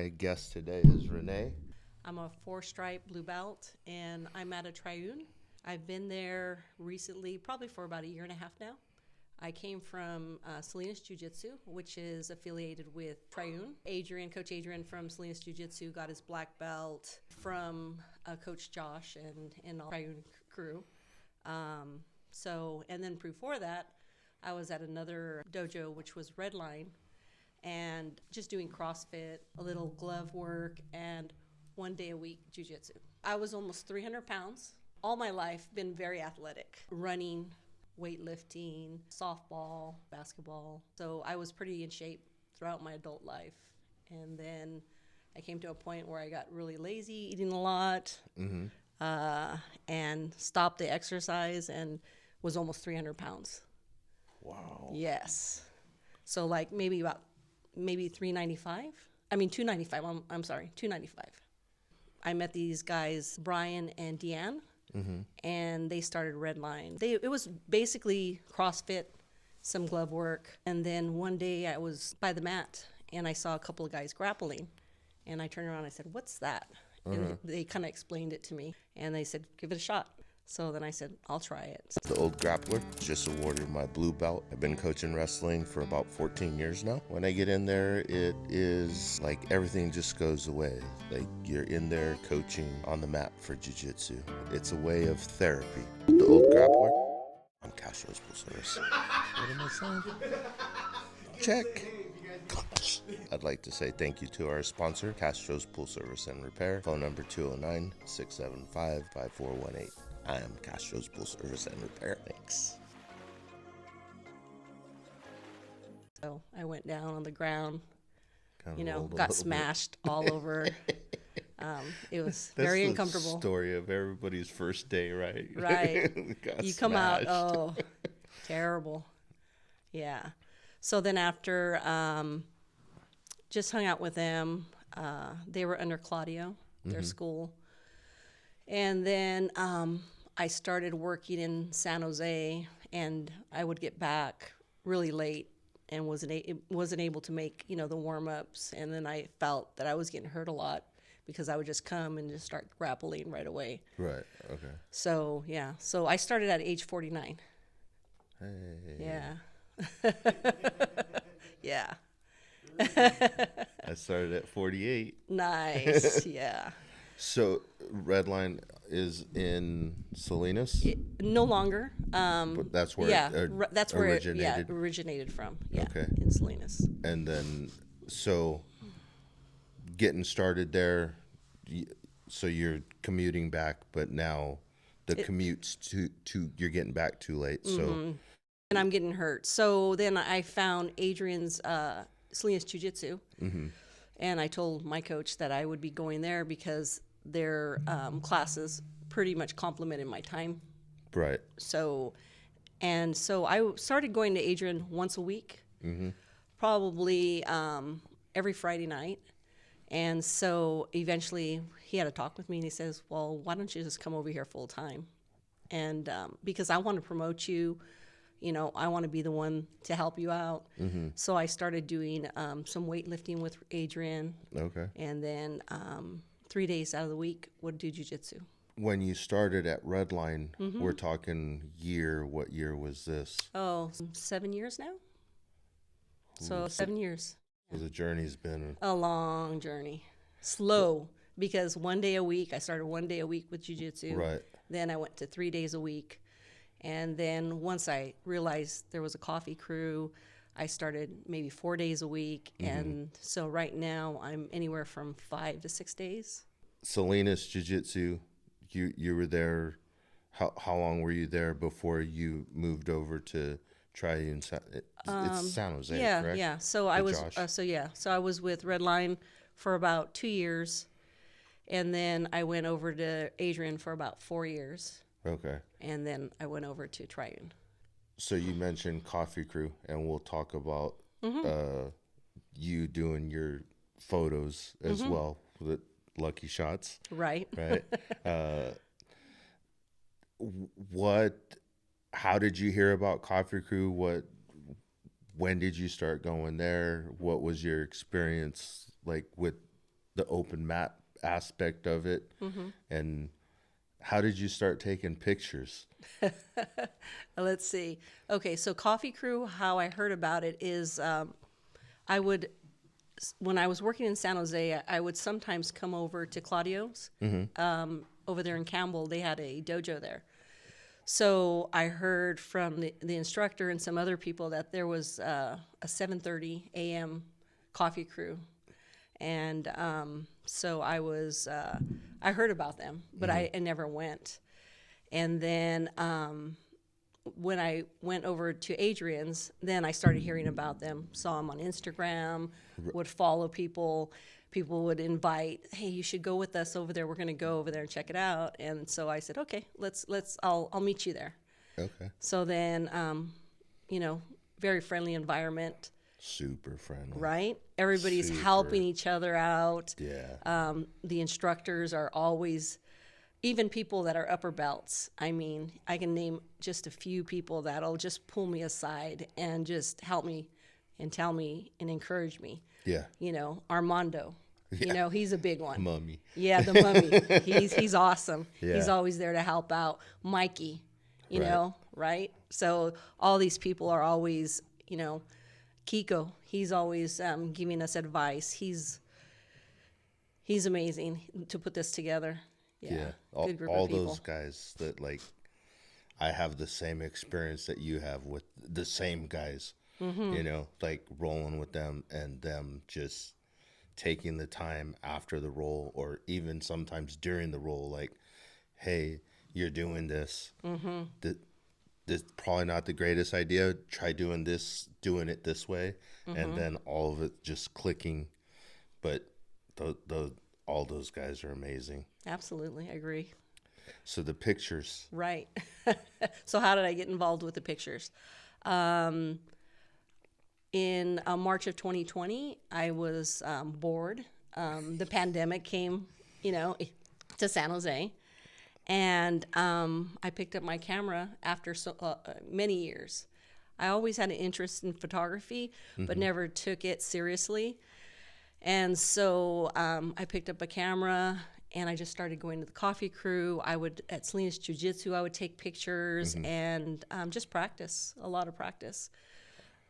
My guest today is Renee. I'm a four-stripe blue belt, and I'm at a Triune. I've been there recently, probably for about a year and a half now. I came from Salinas Jiu-Jitsu, which is affiliated with Triune. Coach Adrian from Salinas Jiu-Jitsu got his black belt from Coach Josh and all Triune crew. And then before that, I was at another dojo, which was Redline, and just doing CrossFit, a little glove work, and 1 day a week jiu-jitsu. I was almost 300 pounds. All my life, been very athletic. Running, weightlifting, softball, basketball. So I was pretty in shape throughout my adult life. And then I came to a point where I got really lazy, eating a lot, and stopped the exercise and was almost 300 pounds. Wow. Yes. So like maybe 395. I mean 295. I'm sorry, 295. I met these guys, Brian and Deanne, and they started Redline. It was basically CrossFit, some glove work, and then one day I was by the mat and I saw a couple of guys grappling, and I turned around and I said, "What's that?" And they kind of explained it to me, and they said, "Give it a shot." So then I said, I'll try it. The Old Grappler just awarded my blue belt. I've been coaching wrestling for about 14 years now. When I get in there, it is like everything just goes away. Like you're in there coaching on the mat for jiu-jitsu. It's a way of therapy. The Old Grappler. I'm Castros full service. What am I saying? Check. I'd like to say thank you to our sponsor, Castros Pool Service and Repair. Phone number 209-675-5418. I am Castros Pool Service and Repair. Thanks. So I went down on the ground, Kinda rolled a got little smashed all over. It was That's very the uncomfortable. Story of everybody's first day, right? Right. Got You come out, smashed. oh, terrible. Yeah. So then after, just hung out with them. They were under Claudio, their school. And then I started working in San Jose, and I would get back really late and wasn't able to make, the warm-ups. And then I felt that I was getting hurt a lot because I would just come and just start grappling right away. Right, okay. So, yeah. So I started at age 49. Hey. Yeah. Yeah. I started at 48. Nice. Yeah. So Redline is in Salinas? No longer. But that's where that's where originated? it originated from. Yeah, Okay. in Salinas. And then, so getting started there, so you're commuting back, but now the commute's you're getting back too late. So And I'm getting hurt. So then I found Adrian's Salinas Jiu-Jitsu, and I told my coach that I would be going there because their classes pretty much complemented my time. right. So I started going to Adrian once a week, probably every Friday night. And so eventually he had a talk with me, and he says, "Well, why don't you just come over here full time?" And because I want to promote you, I want to be the one to help you out. So I started doing some weightlifting with Adrian, Okay. and then 3 days out of the week would do jiu-jitsu. When you started at Redline, we're talking year. What year was this? Oh, 7 years now? So 7 years. So the journey's been A long journey. Slow, because 1 day a week, I started 1 day a week with jiu-jitsu. right. Then I went to 3 days a week. And then once I realized there was a coffee crew, I started maybe 4 days a week. And so right now I'm anywhere from 5 to 6 days. Salinas Jiu-Jitsu, you were there. How long were you there before you moved over to Triune? It's San Jose, Yeah, correct? yeah. So I was, so I was with Redline for about 2 years. And then I went over to Adrian for about 4 years. Okay. And then I went over to Triune. So you mentioned Coffee Crew, and we'll talk about you doing your photos as well with Lucky Shots, Right. right? How did you hear about Coffee Crew? When did you start going there? What was your experience like with the open mat aspect of it. And how did you start taking pictures? Let's see. Okay, so Coffee Crew, how I heard about it is I would, when I was working in San Jose, I would sometimes come over to Claudio's over there in Campbell. They had a dojo there. So I heard from the instructor and some other people that there was a 7:30 a.m. Coffee Crew. And so I heard about them, but I never went. And then when I went over to Adrian's, then I started hearing about them, saw them on Instagram, would follow people. People would invite, hey, you should go with us over there. We're going to go over there and check it out. And so I said, okay, I'll meet you there. Okay. So then, very friendly environment. Super friendly. Right? Everybody's helping each other out. Yeah. The instructors are always, even people that are upper belts. I mean, I can name just a few people that'll just pull me aside and just help me and tell me and encourage me. Yeah. Armando. Yeah. He's a big one. Mummy. Yeah, the mummy. He's awesome. Yeah. He's always there to help out. Mikey, Right. right? So all these people are always, Kiko, he's always giving us advice. He's amazing to put this together. Yeah. Good group All of people. those guys that I have the same experience that you have with the same guys, like rolling with them and them just taking the time after the roll or even sometimes during the roll, like, hey, you're doing this. This is probably not the greatest idea. Try doing it this way. And then all of it just clicking. But all those guys are amazing. Absolutely, I agree. So the pictures. Right. So how did I get involved with the pictures? In March of 2020, I was bored. The pandemic came, to San Jose. And I picked up my camera after many years. I always had an interest in photography, but never took it seriously. And so I picked up a camera and I just started going to the Coffee Crew. At Salinas Jiu-Jitsu, I would take pictures and just practice, a lot of practice.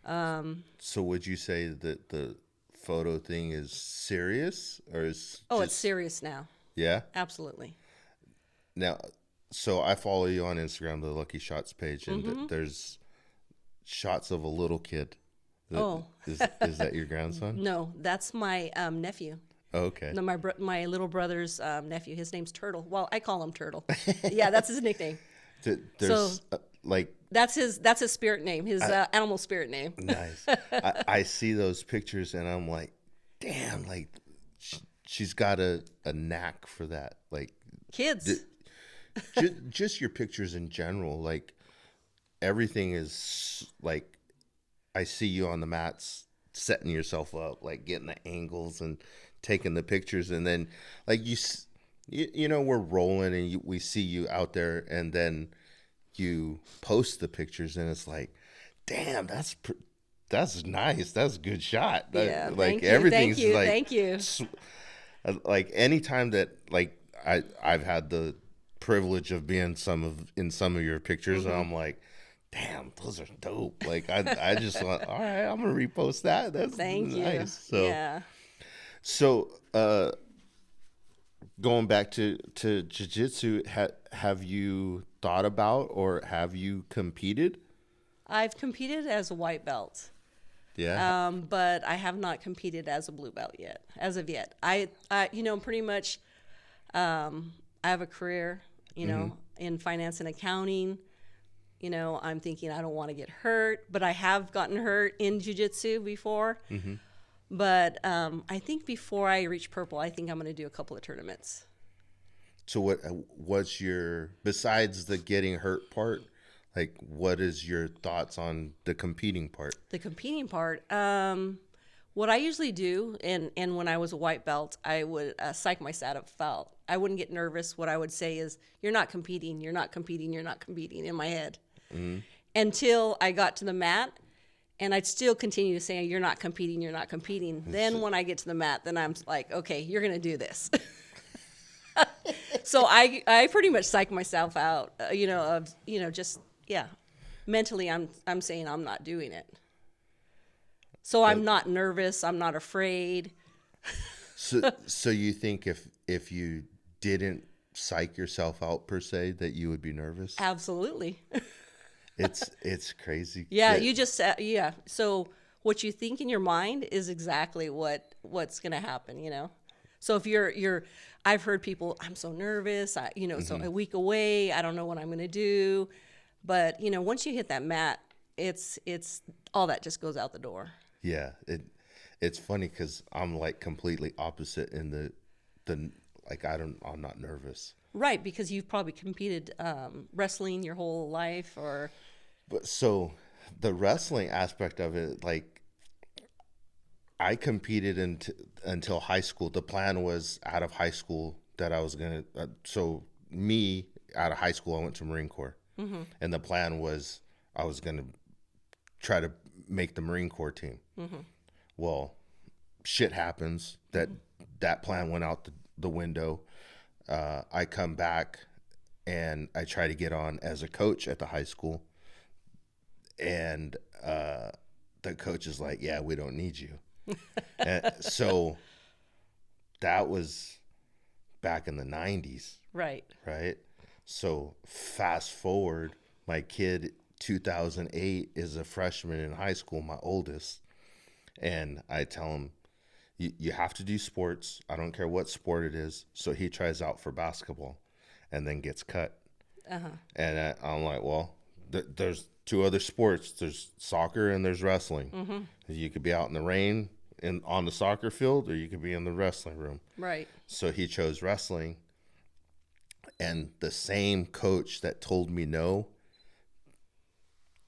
So would you say that the photo thing is serious or is it's serious now. Yeah? Absolutely. Now, so I follow you on Instagram, the Lucky Shots page, and there's shots of a little kid. Is that your grandson? No, that's my nephew. Oh, okay. No, my little brother's nephew. His name's Turtle. Well, I call him Turtle. Yeah, that's his nickname. There's that's his spirit name, his animal spirit name. Nice. I see those pictures and I'm like, damn, like she's got a knack for that. Like kids. Just your pictures in general, like everything is like, I see you on the mats setting yourself up, like getting the angles and taking the pictures, and then like we're rolling and we see you out there, and then you post the pictures and it's like, damn, that's nice, that's a good shot. Yeah, like everything's thank you. Like anytime that like I've had the privilege of being in some of your pictures, and I'm like, damn, those are dope. Like I just want, all right, I'm gonna repost that. That's thank nice. you. So yeah. So going back to jiu-jitsu, have you thought about or have you competed? I've competed as a white belt. Yeah. But I have not competed as a blue belt yet. As of yet, I pretty much, I have a career, in finance and accounting. I'm thinking I don't want to get hurt, but I have gotten hurt in jiu-jitsu before. But I think before I reach purple, I think I'm going to do a couple of tournaments. So what's your, besides the getting hurt part, like what is your thoughts on the competing part? The competing part, what I usually do, and when I was a white belt, I would psych myself out. I wouldn't get nervous. What I would say is, you're not competing, you're not competing, you're not competing in my head. Until I got to the mat And I'd still continue to say, you're not competing, you're not competing. Then when I get to the mat, then I'm like, okay, you're going to do this. So I pretty much psych myself out, mentally I'm saying I'm not doing it. So I'm not nervous, I'm not afraid. So you think if you didn't psych yourself out per se, that you would be nervous? Absolutely. It's crazy. Yeah, you just So what you think in your mind is exactly what's going to happen, So if you're I've heard people, I'm so nervous, so a week away, I don't know what I'm going to do. But, once you hit that mat, it's all that just goes out the door. Yeah, it's funny because I'm like completely opposite in the like I'm not nervous. Right, because you've probably competed wrestling your whole life, or. But so the wrestling aspect of it, like I competed until high school. The plan was out of high school that I was gonna. So me out of high school, I went to Marine Corps, and the plan was I was gonna try to make the Marine Corps team. Well, shit happens. That plan went out the window. I come back and I try to get on as a coach at the high school. And the coach is like, yeah, we don't need you. And so that was back in the 90s. Right. Right. So fast forward, my kid, 2008, is a freshman in high school, my oldest. And I tell him, you have to do sports. I don't care what sport it is. So he tries out for basketball and then gets cut. And I'm like, well, there's two other sports. There's soccer and there's wrestling. You could be out in the rain on the soccer field, or you could be in the wrestling room. Right. So he chose wrestling. And the same coach that told me no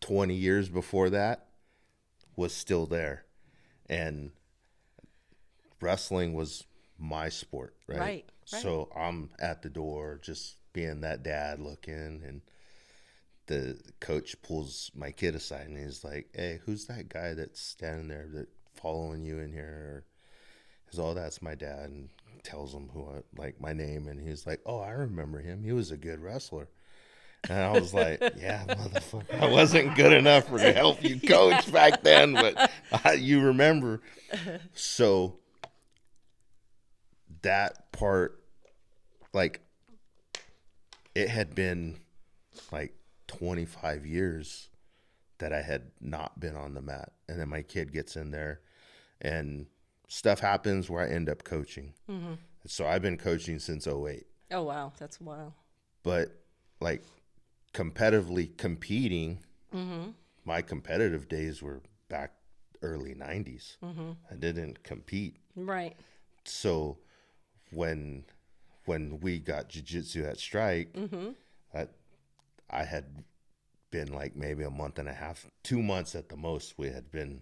20 years before that was still there. And wrestling was my sport, right? Right. So I'm at the door just being that dad looking, and the coach pulls my kid aside and he's like, hey, who's that guy that's standing there that following you in here? He's, oh, that's my dad, and tells him my name, and he's like, oh, I remember him. He was a good wrestler. And I was like, yeah, motherfucker, I wasn't good enough to help you coach back then, but you remember. So that part, like, it had been like 25 years that I had not been on the mat. And then my kid gets in there and stuff happens where I end up coaching. So I've been coaching since 2008. Oh, wow. That's wild. But like competitively competing, my competitive days were back early 90s. I didn't compete. Right. So when we got jiu-jitsu at Strike, I had been like maybe a month and a half, 2 months at the most, we had been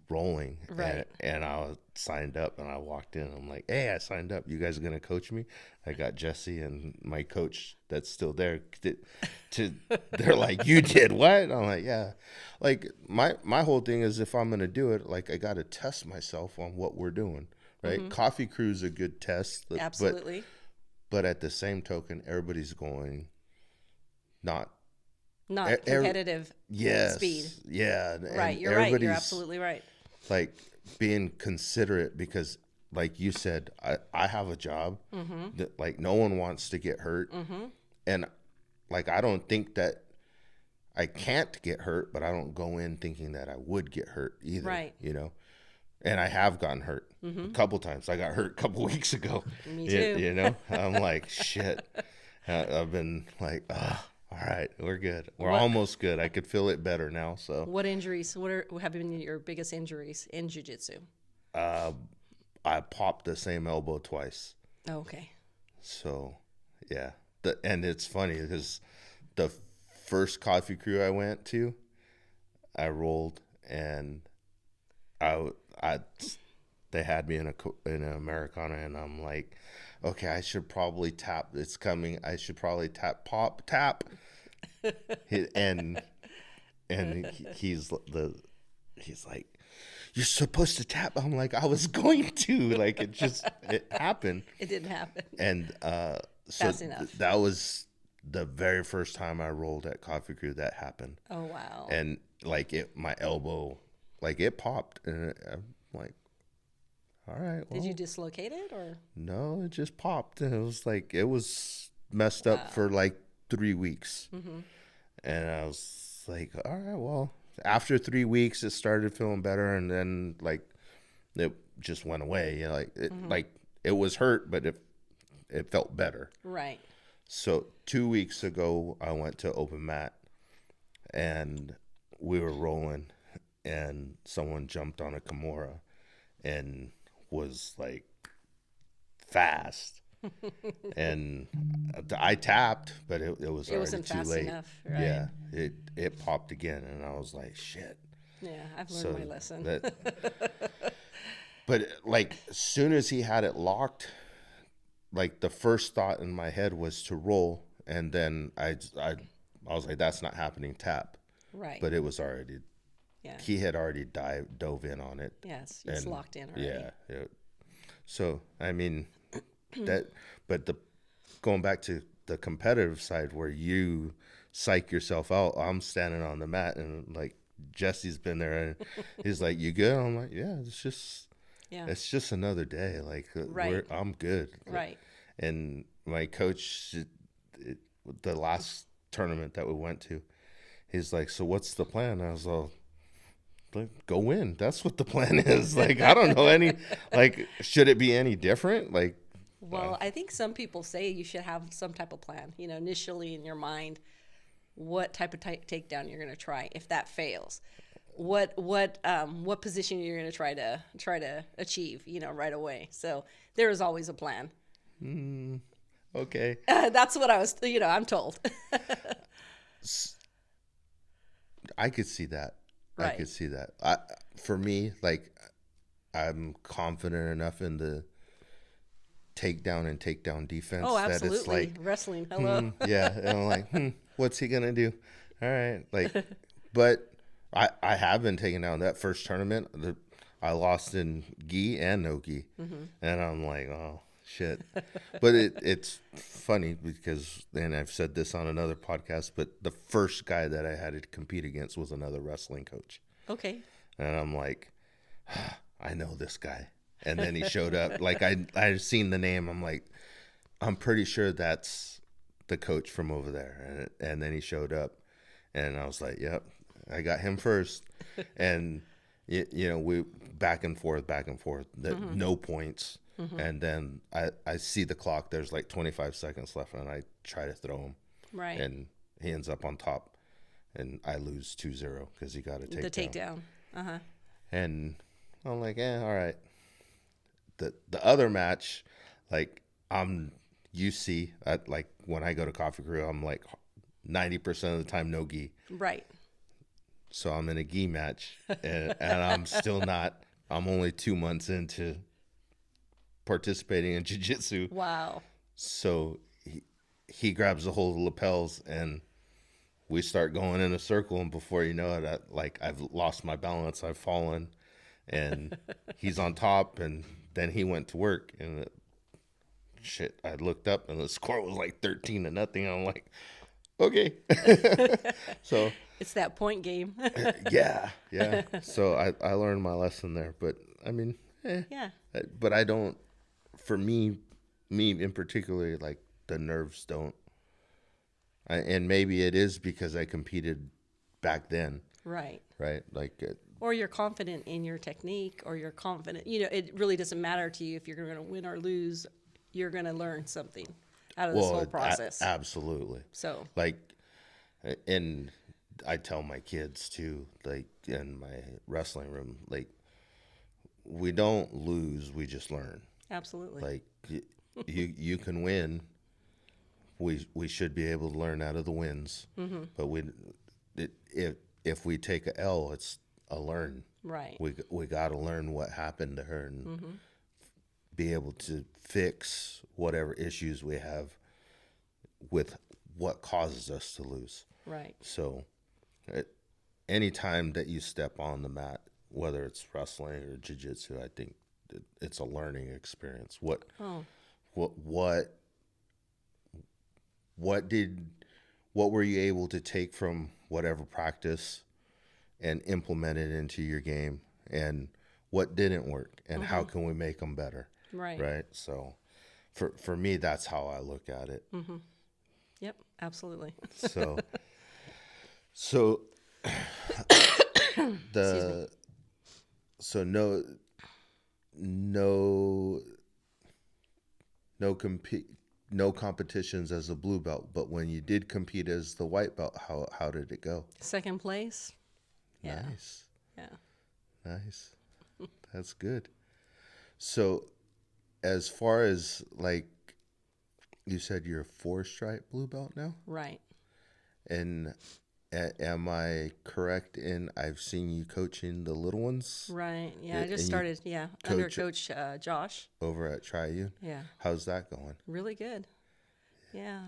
rolling. Right. And I was signed up, and I walked in. I'm like, hey, I signed up. You guys are going to coach me? I got Jesse and my coach that's still there. They're like, you did what? I'm like, yeah. Like my whole thing is, if I'm going to do it, like I got to test myself on what we're doing. Right. Coffee Crew's a good test. Absolutely. But at the same token, everybody's going not competitive speed. Yeah. Right. You're right. You're absolutely right. Like being considerate, because like you said, I have a job that like no one wants to get hurt. And like, I don't think that I can't get hurt, but I don't go in thinking that I would get hurt either. Right. And I have gotten hurt a couple times. I got hurt a couple weeks ago. Me too. I'm like, shit. I've been like, all right, we're good. We're almost good. I could feel it better now. So, what injuries? What have been your biggest injuries in jiu-jitsu? I popped the same elbow twice. Oh, okay. So, yeah. And it's funny because the first Coffee Crew I went to, I rolled, and they had me in an Americana, and I'm like, okay, I should probably tap. It's coming. I should probably tap. He's he's like, "You're supposed to tap." I'm like, "I was going to." Like it happened. It didn't happen. And so Fast enough. that was the very first time I rolled at Coffee Crew that happened. Oh, wow. And like my elbow, like it popped, and I'm like, all right. Well, Did you dislocate it or? no, it just popped, and it was messed up for like 3 weeks. And I was like, all right, well, after 3 weeks, it started feeling better, and then like it just went away. You know, like it was hurt, but it felt better. Right. So 2 weeks ago, I went to open mat, and we were rolling, and someone jumped on a Kimura, and was like fast. And I tapped, but it was already wasn't too fast late. enough, right? Yeah, it popped again, and I was like, shit. Yeah, I've learned my lesson. But like as soon as he had it locked, like the first thought in my head was to roll, and then I was like, that's not happening, tap. Right. But it was already, yeah. he had already dove in on it. Yes, it's locked in already. Yeah. So I mean but going back to the competitive side where you psych yourself out, I'm standing on the mat, and like Jesse's been there, and he's like, "You good?" I'm like, "Yeah, it's just another day. Like, Right. I'm good." Right. And my coach, the last tournament that we went to, he's like, "So what's the plan?" I was like, "Go win. That's what the plan is." Like, I don't know like, should it be any different? Like, Well, I think some people say you should have some type of plan, initially in your mind, what type of takedown you're going to try. If that fails, what position you're going to try to achieve, right away. So there is always a plan. okay. That's what I was, I'm told. I could see that. Right. I could see that. For me, like, I'm confident enough in the takedown and takedown defense Oh, that absolutely. it's like, Wrestling. Hello. yeah. And I'm like, what's he gonna do? All right, like, but I have been taken down. That first tournament, I lost in gi and no gi, and I'm like, oh shit. But it's funny because, and I've said this on another podcast, but the first guy that I had to compete against was another wrestling coach. Okay. And I'm like, I know this guy. And then he showed up. Like, I've seen the name. I'm like, I'm pretty sure that's the coach from over there. And then he showed up, and I was like, yep, I got him first. And we back and forth, no points. And then I see the clock. There's like 25 seconds left, and I try to throw him. Right. And he ends up on top, and I lose 2-0 because he got a takedown. The takedown. Uh-huh. And I'm like, all right. The other match, like, you see, like, when I go to Coffee Crew, I'm like 90% of the time no gi. Right. So I'm in a gi match, and I'm still not. I'm only 2 months into participating in jiu-jitsu. Wow. So he grabs a hold of the lapels, and we start going in a circle, and before you know it, I've lost my balance. I've fallen, and he's on top, and then he went to work, and I looked up, and the score was like 13-0. I'm like, okay. So it's that point game. yeah. So I learned my lesson there, but I mean, yeah. But I don't. For me in particular, like, the nerves don't. And maybe it is because I competed back then. Right. Like. Or you're confident in your technique, or you're confident. It really doesn't matter to you if you're going to win or lose. You're going to learn something out of this whole process. Absolutely. So, like, and I tell my kids too, like, in my wrestling room, like, we don't lose, we just learn. Absolutely. Like, you can win. We should be able to learn out of the wins. Mm-hmm. But if we take a L, it's a learn. Right. We got to learn what happened to her, and be able to fix whatever issues we have with what causes us to lose. Right. So anytime that you step on the mat, whether it's wrestling or jiu-jitsu, I think it's a learning experience. Oh, What what were you able to take from whatever practice and implement it into your game, and what didn't work, and how can we make them better? right. Right. So for me, that's how I look at it. Yep, absolutely. So so Excuse me. the so no no competitions as a blue belt, but when you did compete as the white belt, how did it go? Second place. Yeah. Nice. Yeah. Nice. That's good. So as far as, like, you said you're a 4-stripe blue belt now, Right. and am I correct in I've seen you coaching the little ones Right. Yeah. I just and you started. Yeah. Under coach Coach Josh. over at Triune? Yeah. How's that going? Really good. Yeah.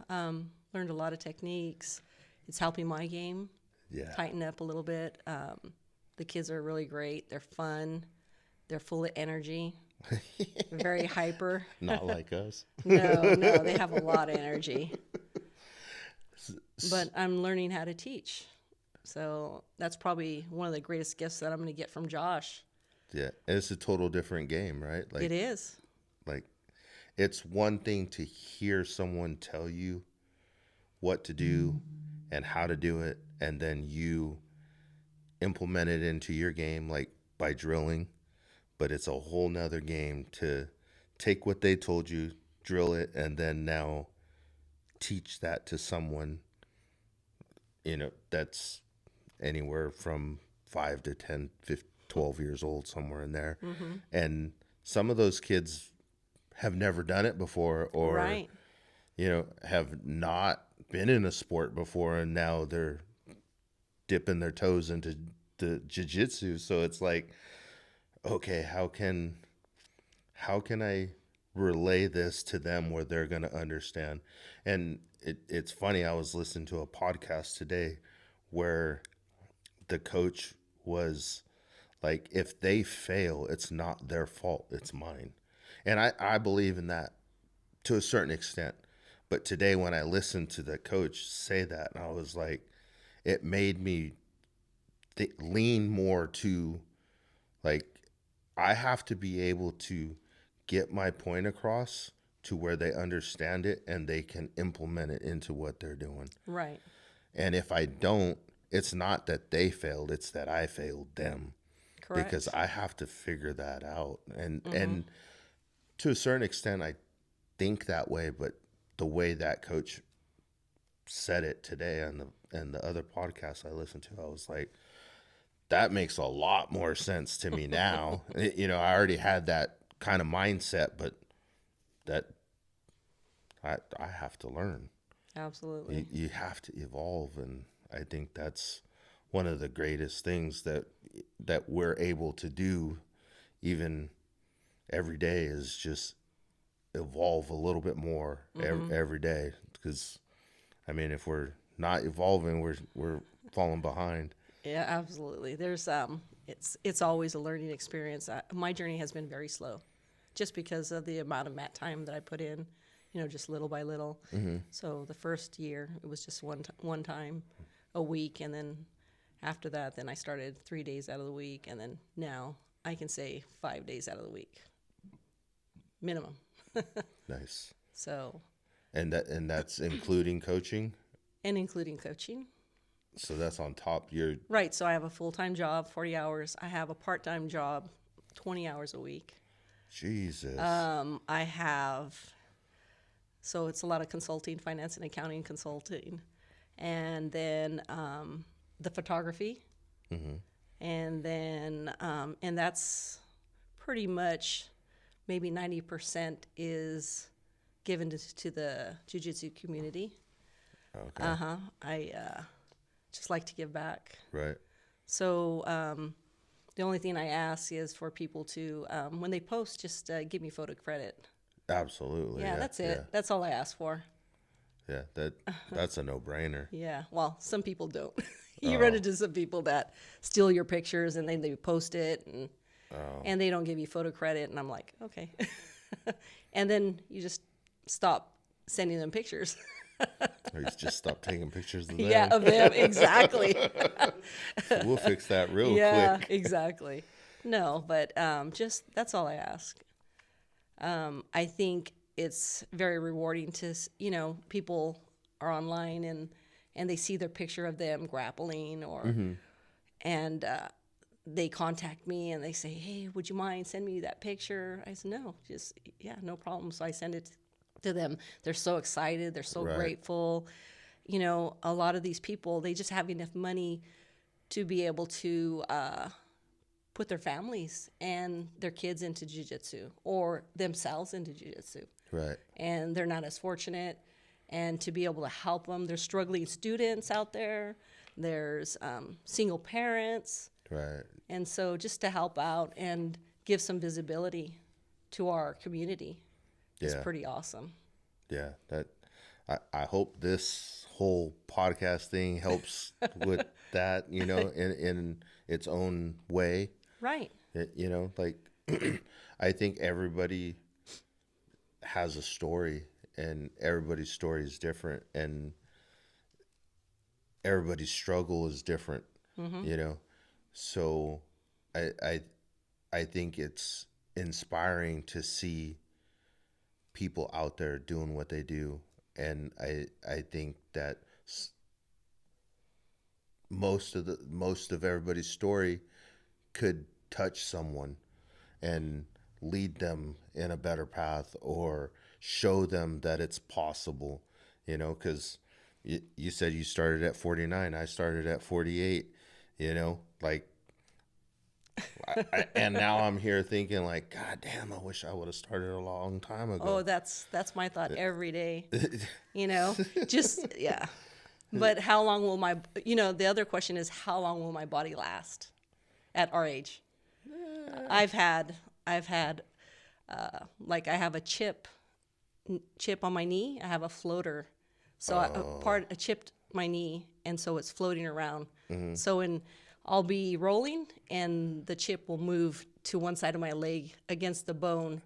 Learned a lot of techniques. It's helping my game Yeah. tighten up a little bit. The kids are really great. They're fun. They're full of energy. Very hyper. Not like us. No, they have a lot of energy. But I'm learning how to teach. So that's probably one of the greatest gifts that I'm going to get from Josh. Yeah. And it's a total different game, right? It is. Like, it's one thing to hear someone tell you what to do and how to do it, and then you implement it into your game, like by drilling. But it's a whole nother game to take what they told you, drill it, and then now teach that to someone, that's anywhere from 5 to 10, 15, 12 years old, somewhere in there. And some of those kids have never done it before, or Right. have not been in a sport before, and now they're dipping their toes into the jiu-jitsu. So it's like, okay, how can I relay this to them where they're going to understand? And it's funny, I was listening to a podcast today where the coach was like, if they fail, it's not their fault, it's mine. And I believe in that to a certain extent. But today when I listened to the coach say that, I was like, it made me lean more to, like, I have to be able to get my point across to where they understand it and they can implement it into what they're doing. Right. And if I don't, it's not that they failed, it's that I failed them. Correct. Because I have to figure that out. And to a certain extent, I think that way, but the way that coach said it today on the other podcast I listened to, I was like, that makes a lot more sense to me now. I already had that kind of mindset, but that I have to learn. Absolutely. You have to evolve, and I think that's one of the greatest things that we're able to do, even every day, is just evolve a little bit more every day. Because, I mean, if we're not evolving, we're falling behind. Yeah, absolutely. There's it's always a learning experience. My journey has been very slow, just because of the amount of mat time that I put in, just little by little. So the first year it was just one time a week, and then after that, then I started 3 days out of the week, and then now I can say 5 days out of the week, minimum. Nice. So. And that's including coaching. And including coaching. So that's on top. You're right. So I have a full-time job, 40 hours. I have a part-time job, 20 hours a week. Jesus. I have, so it's a lot of consulting, finance and accounting consulting, and then the photography, and then and that's pretty much maybe 90% is given to the jiu-jitsu community. Okay. I just like to give back. Right. So the only thing I ask is for people to, when they post, just give me photo credit. Absolutely. Yeah, that's it. Yeah. That's all I ask for. Yeah, that's a no-brainer. Yeah. Well, some people don't. You run into some people that steal your pictures and then they post it and they don't give you photo credit. And I'm like, okay. And then you just stop sending them pictures. Or you just stop taking pictures of them. Yeah, of them. Exactly. We'll fix that real Yeah, quick. exactly. No, but just that's all I ask. I think it's very rewarding to, people are online and they see their picture of them grappling and they contact me and they say, hey, would you mind send me that picture? I said, no, no problem. So I send it to them. They're so excited. They're so Right. grateful. A lot of these people, they just have enough money to be able to put their families and their kids into jiu-jitsu or themselves into jiu-jitsu. Right. And they're not as fortunate. And to be able to help them, there's struggling students out there. There's single parents. Right. And so just to help out and give some visibility to our community is pretty awesome. Yeah. I hope this whole podcast thing helps with that, in its own way. Right. Like I think everybody has a story and everybody's story is different and everybody's struggle is different, So I think it's inspiring to see people out there doing what they do. And I think that most of everybody's story could touch someone and lead them in a better path or show them that it's possible, because you said you started at 49. I started at 48, like, and now I'm here thinking like, God damn, I wish I would have started a long time ago. Oh, that's my thought every day, just, yeah. But how long will the other question is, how long will my body last at our age? I've had, like I have a chip on my knee. I have a floater. So I chipped my knee, and so it's floating around. Mm-hmm. So I'll be rolling, and the chip will move to one side of my leg against the bone,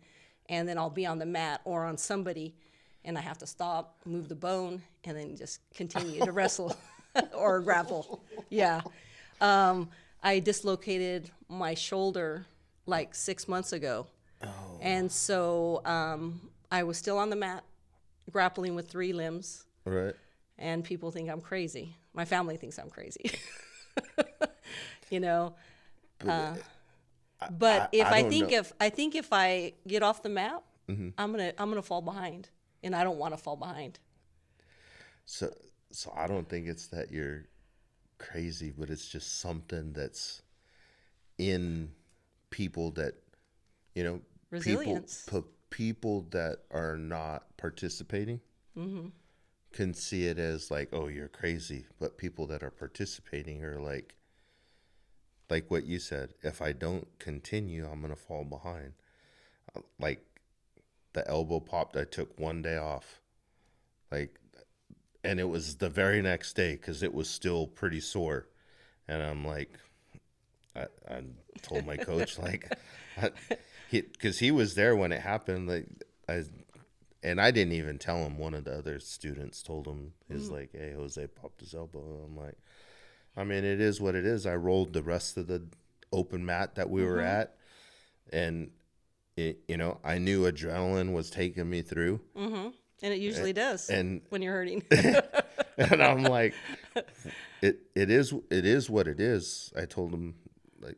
and then I'll be on the mat or on somebody, and I have to stop, move the bone, and then just continue to wrestle or grapple. Yeah. I dislocated my shoulder like 6 months ago. Oh. And so I was still on the mat grappling with 3 limbs. Right. And people think I'm crazy. My family thinks I'm crazy. But I think if I get off the mat, mm-hmm. I'm gonna fall behind, and I don't want to fall behind. So I don't think it's that you're crazy, but it's just something that's in people that, resilience. People that are not participating mm-hmm. can see it as like, oh, you're crazy. But people that are participating are like what you said, if I don't continue, I'm going to fall behind. Like the elbow popped, I took one day off. And it was the very next day because it was still pretty sore. And I'm like, I told my coach, because he was there when it happened. And I didn't even tell him. One of the other students told him, like, hey, Jose popped his elbow. I'm like, I mean, it is what it is. I rolled the rest of the open mat that we were at. And, I knew adrenaline was taking me through. Mm-hmm. And it usually does when you're hurting. And I'm like, it is what it is. I told him, like,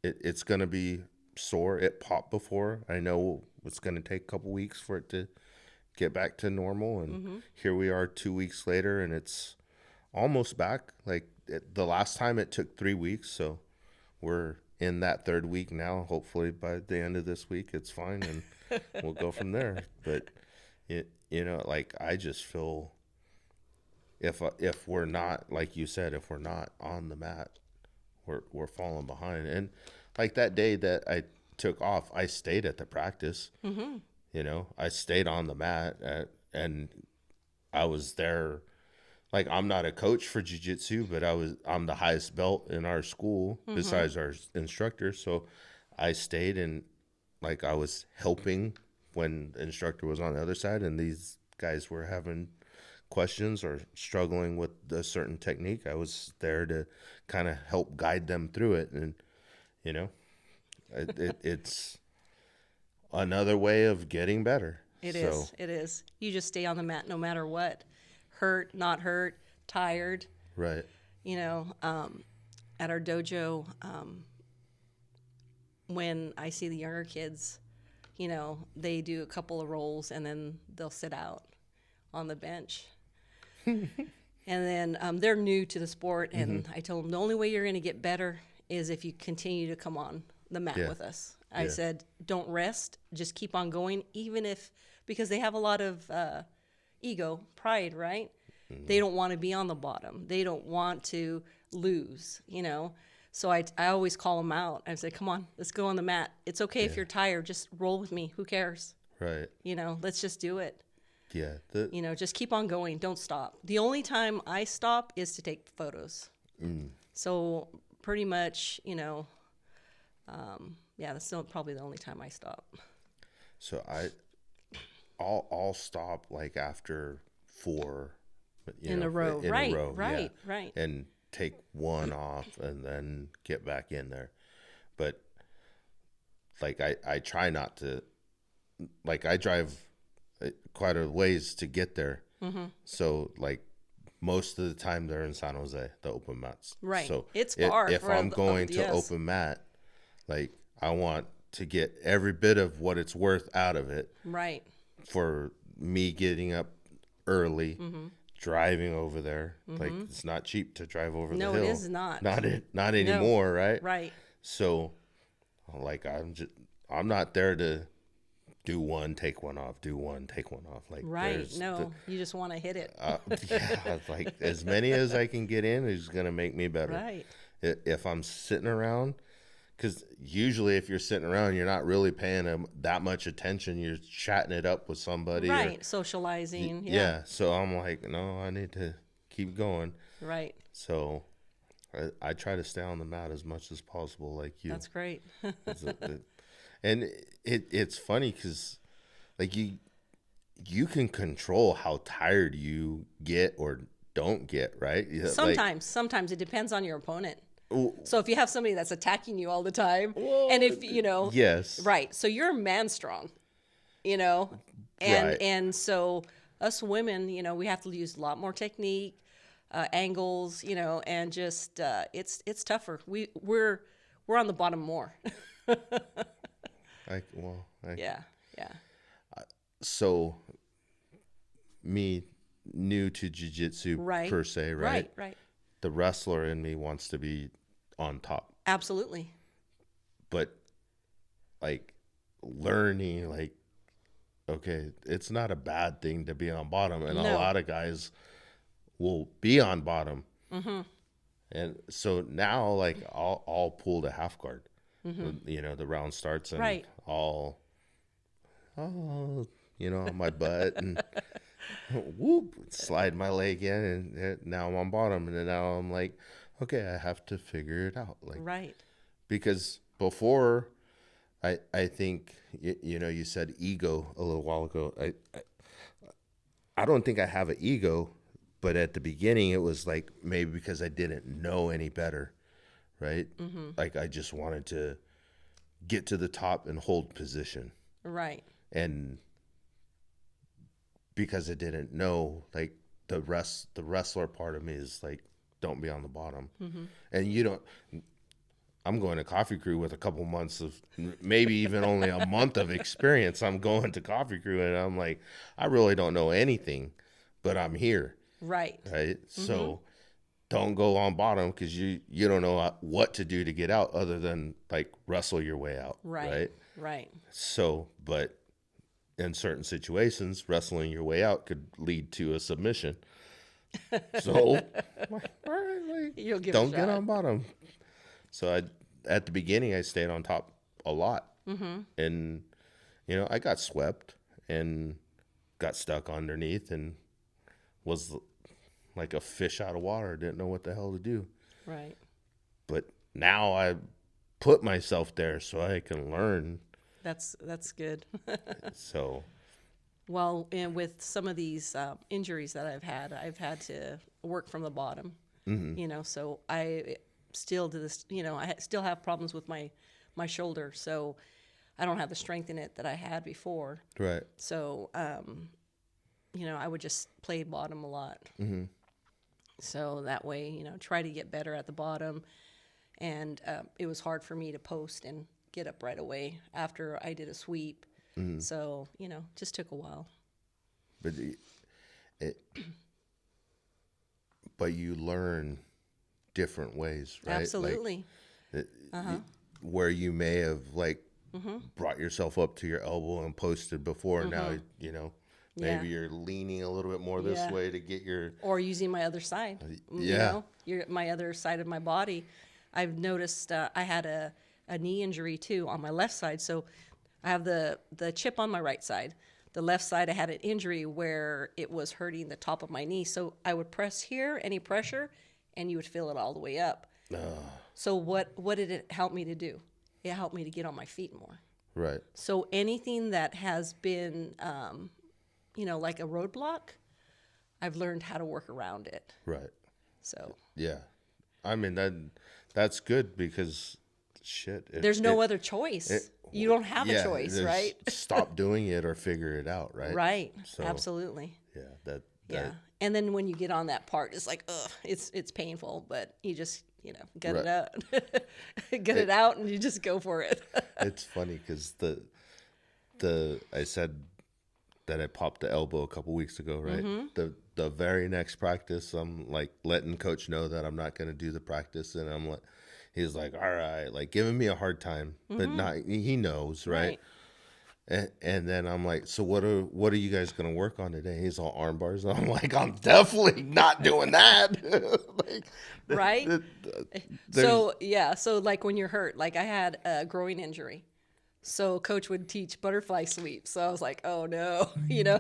it's going to be sore. It popped before. I know it's going to take a couple weeks for it to get back to normal. And mm-hmm. here we are 2 weeks later, and it's almost back. Like the last time it took 3 weeks. So we're in that 3rd week now. Hopefully by the end of this week, it's fine. And we'll go from there. But like I just feel if we're not, like you said, if we're not on the mat, we're falling behind. And like that day that I took off, I stayed at the practice. Mm-hmm. I stayed on the mat and I was there like I'm not a coach for jiu-jitsu, but I'm the highest belt in our school besides our instructor. So I stayed and like I was helping when the instructor was on the other side, and these guys were having questions or struggling with a certain technique. I was there to kind of help guide them through it. And you know, it's another way of getting better. It is. It is. You just stay on the mat no matter what. Hurt, not hurt, tired. Right. You know, at our dojo, when I see the younger kids, you know, they do a couple of rolls and then they'll sit out on the bench. And then they're new to the sport, and I told them the only way you're going to get better is if you continue to come on the mat with us. I said, don't rest, just keep on going, even if, because they have a lot of ego, pride, right? They don't want to be on the bottom. They don't want to lose, you know? So I always call them out. I say, come on, let's go on the mat. It's okay if you're tired. Just roll with me. Who cares? Right. You know, let's just do it. Yeah. You know, just keep on going. Don't stop. The only time I stop is to take photos. So pretty much, you know, that's probably the only time I stop. So I'll stop like after 4 in a row. Right. And take one off and then get back in there. But like I try not to, like I drive quite a ways to get there. So like most of the time they're in San Jose, the open mats. Right. So it's far. If I'm going to open mat, like I want to get every bit of what it's worth out of it. Right. For me getting up early, driving over there. Like it's not cheap to drive over the hill. No, it is not. Not anymore, right? Right. So like I'm not there to do one, take one off, do one, take one off. Like right. No, you just want to hit it. Like as many as I can get in is going to make me better. Right. If I'm sitting around, because usually if you're sitting around, you're not really paying them that much attention. You're chatting it up with somebody. Right. Socializing. Yeah. So I'm like, no, I need to keep going. Right. So I try to stay on the mat as much as possible like you. That's great. And it's funny because like you can control how tired you get or don't get, right? Sometimes it depends on your opponent. So if you have somebody that's attacking you all the time, and if you know, yes, right. So you're man strong, you know, and so us women, you know, we have to use a lot more technique, angles, you know, and just it's tougher. We're on the bottom more. Yeah. So me new to jiu-jitsu per se, right? Right. The wrestler in me wants to be on top. Absolutely. But like learning, like, okay, it's not a bad thing to be on bottom. And a lot of guys will be on bottom. And so now like I'll pull the half guard. You know, the round starts and I'll, you know, on my butt and whoop, slide my leg in, and now I'm on bottom. And then now I'm like, okay, I have to figure it out. Like, because before, I think, you know, you said ego a little while ago. I don't think I have an ego, but at the beginning it was like maybe because I didn't know any better, right? Like I just wanted to get to the top and hold position. Right. And because I didn't know, like the wrestler part of me is like, don't be on the bottom. And you don't, I'm going to Coffee Crew with a couple months of, maybe even only a month of experience. I'm going to Coffee Crew and I'm like, I really don't know anything, but I'm here. Right. So don't go on bottom because you don't know what to do to get out other than like wrestle your way out. Right. So, but in certain situations, wrestling your way out could lead to a submission. So don't get on bottom. So at the beginning, I stayed on top a lot. And, you know, I got swept and got stuck underneath and was like a fish out of water. Didn't know what the hell to do. Right. But now I put myself there so I can learn. That's good. So, Well, and with some of these injuries that I've had to work from the bottom. So I still to this, I still have problems with my shoulder. So I don't have the strength in it that I had before. right. So, I would just play bottom a lot. So that way, try to get better at the bottom. And it was hard for me to post and get up right away after I did a sweep. So, just took a while. But but you learn different ways, right? Absolutely. Where you may have brought yourself up to your elbow and posted before. Now, maybe you're leaning a little bit more this way to get your... Or using my other side. My other side of my body. I've noticed I had a knee injury too on my left side. So I have the chip on my right side. The left side, I had an injury where it was hurting the top of my knee. So I would press here, any pressure, and you would feel it all the way up. So what did it help me to do? It helped me to get on my feet more. Right. So anything that has been, like a roadblock, I've learned how to work around it. Right. So. Yeah. I mean, that's good because, shit. There's no other choice. You don't have a choice, right? Stop doing it or figure it out, right? Right. So, absolutely. Yeah. Yeah. And then when you get on that part, it's like, ugh, it's painful, but you just, gut it out. It out and you just go for it. It's funny because I said that I popped the elbow a couple weeks ago, right? The very next practice, I'm like letting coach know that I'm not going to do the practice. And I'm like, he's like, all right, like giving me a hard time, but not, he knows, right? And then I'm like, so what are you guys going to work on today? He's all arm bars. And I'm like, I'm definitely not doing that. Right. So like when you're hurt, like I had a growing injury. So coach would teach butterfly sweeps. So I was like, oh no, Yeah.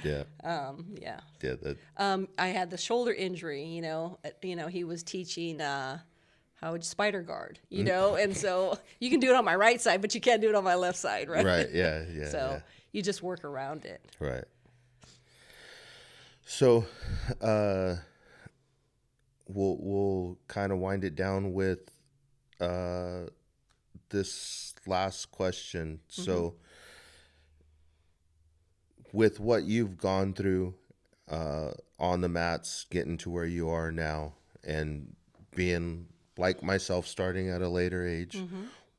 Yeah. Yeah. I had the shoulder injury, he was teaching, how would spider guard, and so you can do it on my right side, but you can't do it on my left side. Right. Right. Yeah. Yeah. So you just work around it. Right. So, we'll kind of wind it down with, this last question. So with what you've gone through on the mats, getting to where you are now, and being like myself starting at a later age,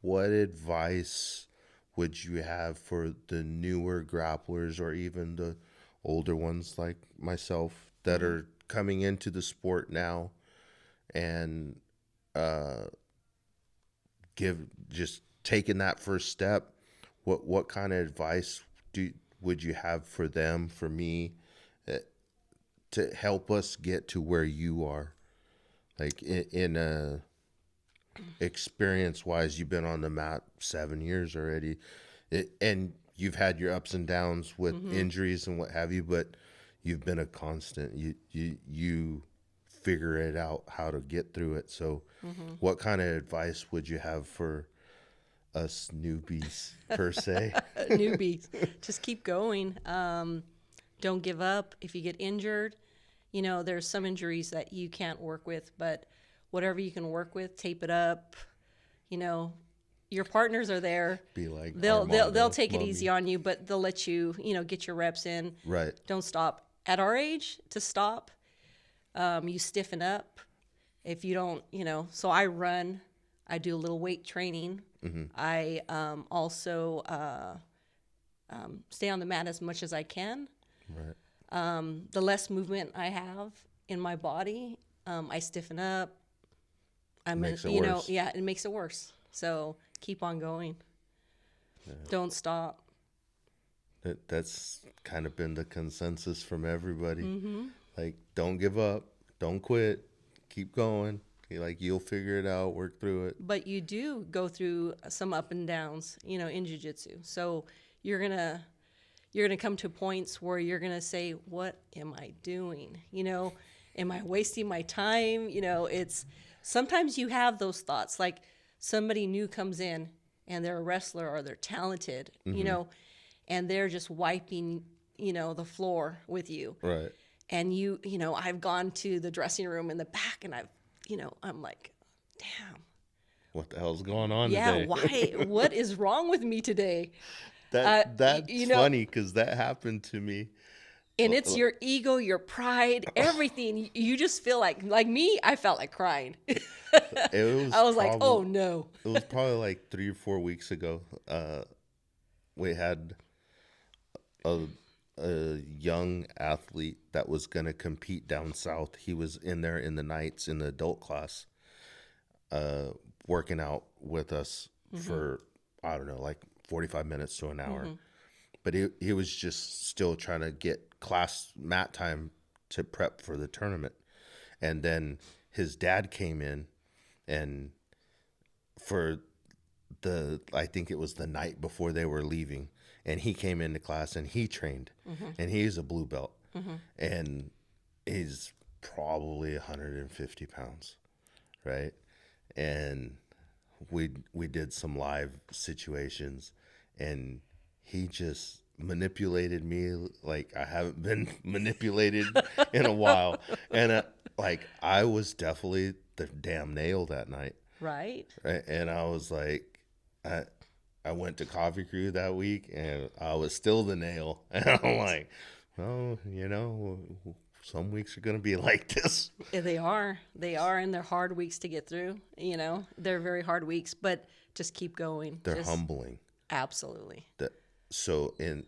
what advice would you have for the newer grapplers or even the older ones like myself that are coming into the sport now and just taking that first step? What kind of advice would you have for them, for me, to help us get to where you are? Like in experience wise, you've been on the mat 7 years already, and you've had your ups and downs with injuries and what have you, but you've been a constant. You figure it out how to get through it. So what kind of advice would you have for us newbies per se? Newbies, just keep going. Don't give up. If you get injured, there's some injuries that you can't work with, but whatever you can work with, tape it up. Your partners are there. Be like, they'll take it easy on you, but they'll let you, get your reps in. Right. Don't stop. At our age, to stop, you stiffen up. If you don't, so I run, I do a little weight training. I also stay on the mat as much as I can. Right. The less movement I have in my body, I stiffen up. Makes it worse. It makes it worse. So keep on going. Yeah. Don't stop. That's kind of been the consensus from everybody. Like, don't give up, don't quit, keep going. Like, you'll figure it out, work through it. But you do go through some up and downs, in jiu-jitsu. So you're gonna you're going to come to points where you're going to say, what am I doing? Am I wasting my time? It's sometimes you have those thoughts, like somebody new comes in and they're a wrestler or they're talented, and they're just wiping, the floor with you. Right. And I've gone to the dressing room in the back and I'm like, damn. What the hell's going on Yeah, today? why? What is wrong with me today? That's funny because that happened to me. And it's your ego, your pride, everything. You just feel like me, I felt like crying. I was like, oh no. It was probably like 3 or 4 weeks ago. We had a young athlete that was going to compete down south. He was in there in the nights in the adult class, working out with us for, I don't know, like 45 minutes to an hour. But he was just still trying to get class mat time to prep for the tournament. And then his dad came in, and I think it was the night before they were leaving, and he came into class and he trained, and he's a blue belt, and he's probably 150 pounds, right? And we did some live situations, and he just manipulated me like I haven't been manipulated in a while. And I was definitely the damn nail that night. Right. And I was like, I went to Coffee Crew that week and I was still the nail. And I'm like, well, some weeks are going to be like this. They are, and they're hard weeks to get through. They're very hard weeks, but just keep going. They're humbling. Absolutely. So in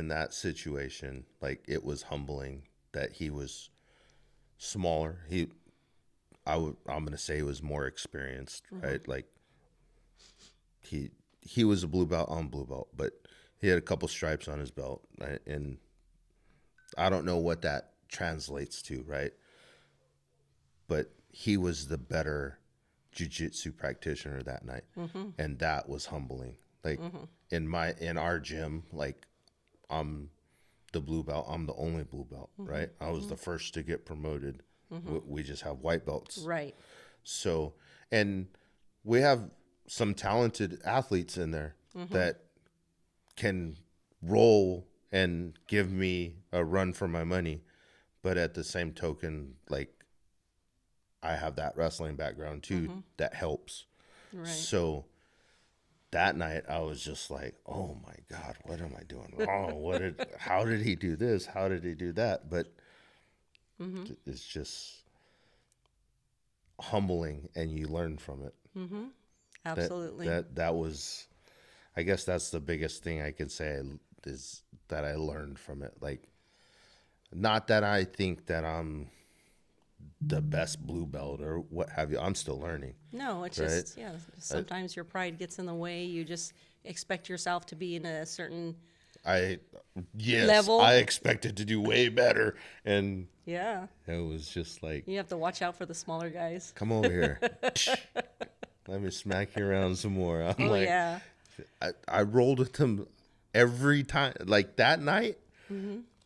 that situation, like, it was humbling that he was smaller. I'm going to say he was more experienced, right? Like he was a blue belt on blue belt, but he had a couple stripes on his belt, right? And I don't know what that translates to, right? But he was the better jiu-jitsu practitioner that night. And that was humbling. Like in our gym, like, I'm the blue belt. I'm the only blue belt, right? I was the first to get promoted. We just have white belts. Right. So, and we have some talented athletes in there that can roll and give me a run for my money. But at the same token, like, I have that wrestling background too that helps. Right. So that night I was just like, oh my God, what am I doing wrong? How did he do this? How did he do that? But it's just humbling, and you learn from it. Absolutely. That was, I guess that's the biggest thing I can say is that I learned from it. Like, not that I think that I'm the best blue belt or what have you. I'm still learning. No, it's right? just, sometimes your pride gets in the way. You just expect yourself to be in a certain level. I expected to do way better. And yeah, it was just like, you have to watch out for the smaller guys. come over here. Let me smack you around some more. I'm like, yeah. I rolled with him every time. Like, that night,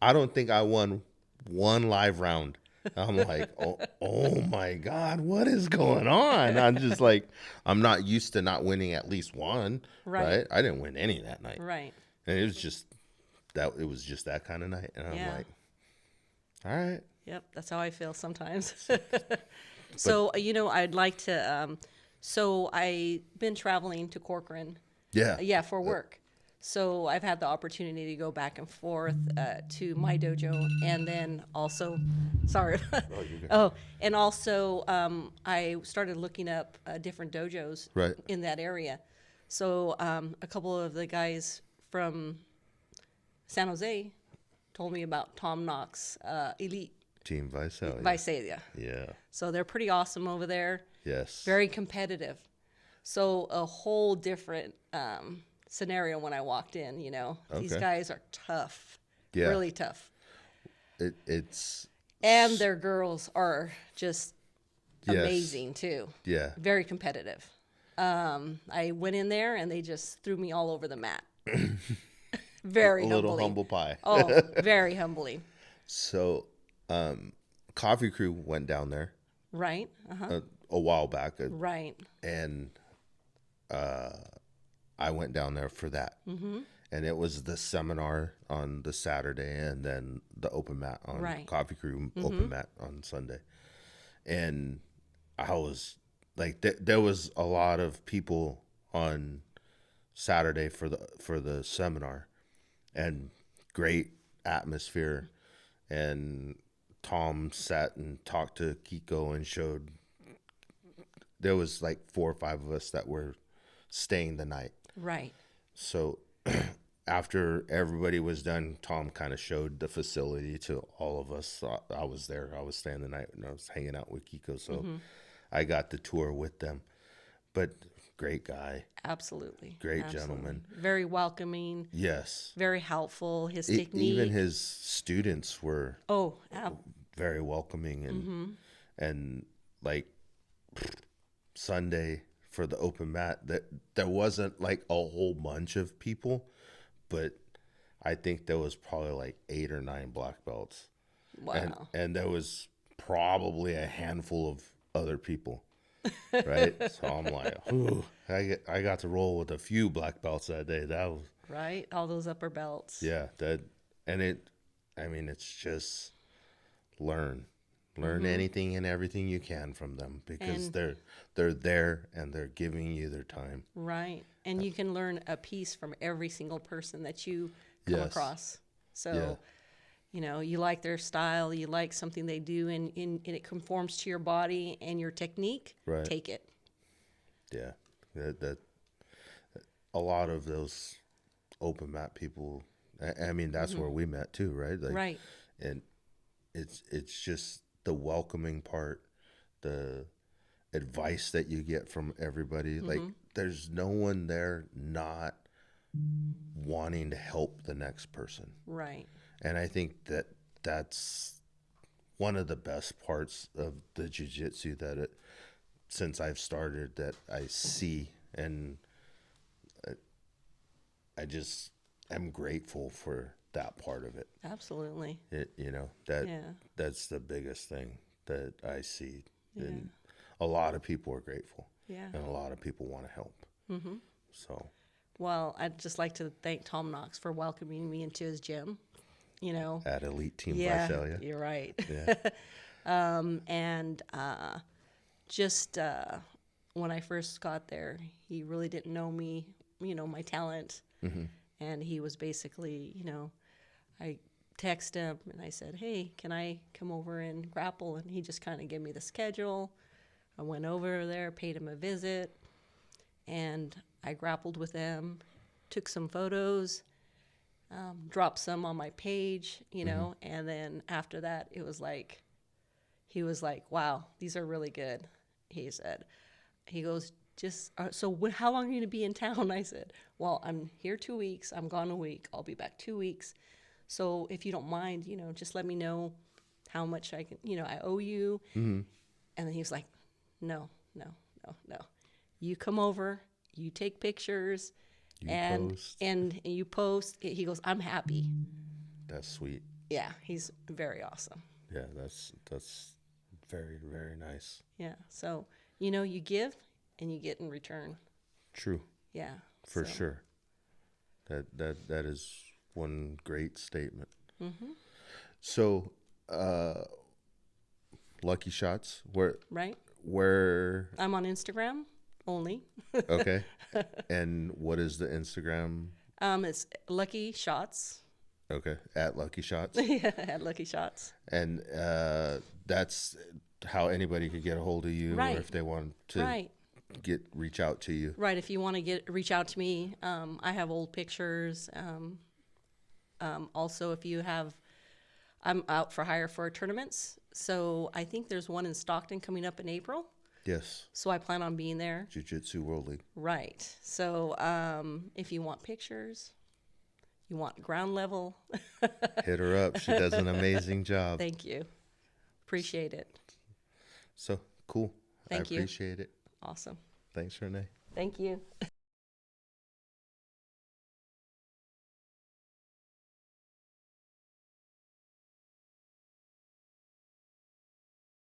I don't think I won one live round. I'm like, oh my God, what is going on? I'm just like, I'm not used to not winning at least one. Right? I didn't win any that night. Right. And it was just that kind of night. And I'm like, all right. Yep. That's how I feel sometimes. So, I'd like to, so I've been traveling to Corcoran. Yeah. For work. So I've had the opportunity to go back and forth to my dojo, and then also, and also I started looking up different dojos in that area. So a couple of the guys from San Jose told me about Tom Knox Elite Team Visalia. Yeah. So they're pretty awesome over there. Yes. Very competitive. So a whole different scenario when I walked in, These guys are tough. Yeah. Really tough. It's and their girls are just amazing too. Yeah. Very competitive. I went in there and they just threw me all over the mat. Very a little humbling. humble pie. Oh, very humbling. So, Coffee Crew went down there Right. a while back, Right. and I went down there for that. And it was the seminar on the Saturday, and then the open mat on Right. Coffee Crew open mat on Sunday. And I was like, there was a lot of people on Saturday for the seminar, and great atmosphere. And Tom sat and talked to Kiko and showed. There was like 4 or 5 of us that were staying the night. Right. So after everybody was done, Tom kind of showed the facility to all of us. I was there. I was staying the night, and I was hanging out with Kiko. So I got the tour with them. But great guy. Absolutely. Great Absolutely. gentleman. Very welcoming. Yes. Very helpful. His technique. Even his students were very welcoming, and like Sunday for the open mat, that there wasn't like a whole bunch of people, but I think there was probably like 8 or 9 black belts. Wow. And there was probably a handful of other people. Right. So I'm like, ooh, I got to roll with a few black belts that day. That was Right. All those upper belts. yeah, it's just learn anything and everything you can from them, because And- they're there and they're giving you their time. Right. And you can learn a piece from every single person that you come Yes. across. So, Yeah. you like their style, you like something they do, and it conforms to your body and your technique, Right. take it. Yeah, that a lot of those open mat people. I mean, that's where we met too, right? Like, Right. And it's just the welcoming part, the advice that you get from everybody. Like, there's no one there not wanting to help the next person. Right. And I think that's one of the best parts of the jiu-jitsu since I've started, that I see, and I just am grateful for that part of it. Absolutely. That that's the biggest thing that I see. Yeah. And a lot of people are grateful. Yeah. And a lot of people want to help. So, Well, I'd just like to thank Tom Knox for welcoming me into his gym. at Elite Team Yeah, Visalia. you're right. Yeah. And just when I first got there, he really didn't know me, my talent. And he was basically, I texted him and I said, hey, can I come over and grapple? And he just kind of gave me the schedule. I went over there, paid him a visit, and I grappled with him, took some photos, dropped some on my page, and then after that, he was like, wow, these are really good. He said, he goes, how long are you going to be in town? I said, well, I'm here 2 weeks. I'm gone a week. I'll be back 2 weeks. So if you don't mind, just let me know how much I can, I owe you. And then he was like, no. You come over, you take pictures, post. and you post. He goes, I'm happy. That's sweet. Yeah, he's very awesome. Yeah, that's very, very nice. Yeah, so, you give and you get in return. True. Yeah. For so. sure. That is one great statement. So, Lucky Shots, Right? where I'm on Instagram only. okay. And what is the Instagram? It's Lucky Shots. Okay, at Lucky Shots. Yeah, at Lucky Shots. And that's how anybody could get a hold of you, Right. or if they want to Right. reach out to you. Right. If you want to reach out to me, I have old pictures. Also, I'm out for hire for tournaments. So I think there's one in Stockton coming up in April. Yes, So I plan on being there. Jiu-Jitsu World League. Right. So if you want pictures, you want ground level, Hit her up. She does an amazing job. thank you. Appreciate it. So cool. Thank I you. appreciate it. Awesome. Thanks, Renee. Thank you.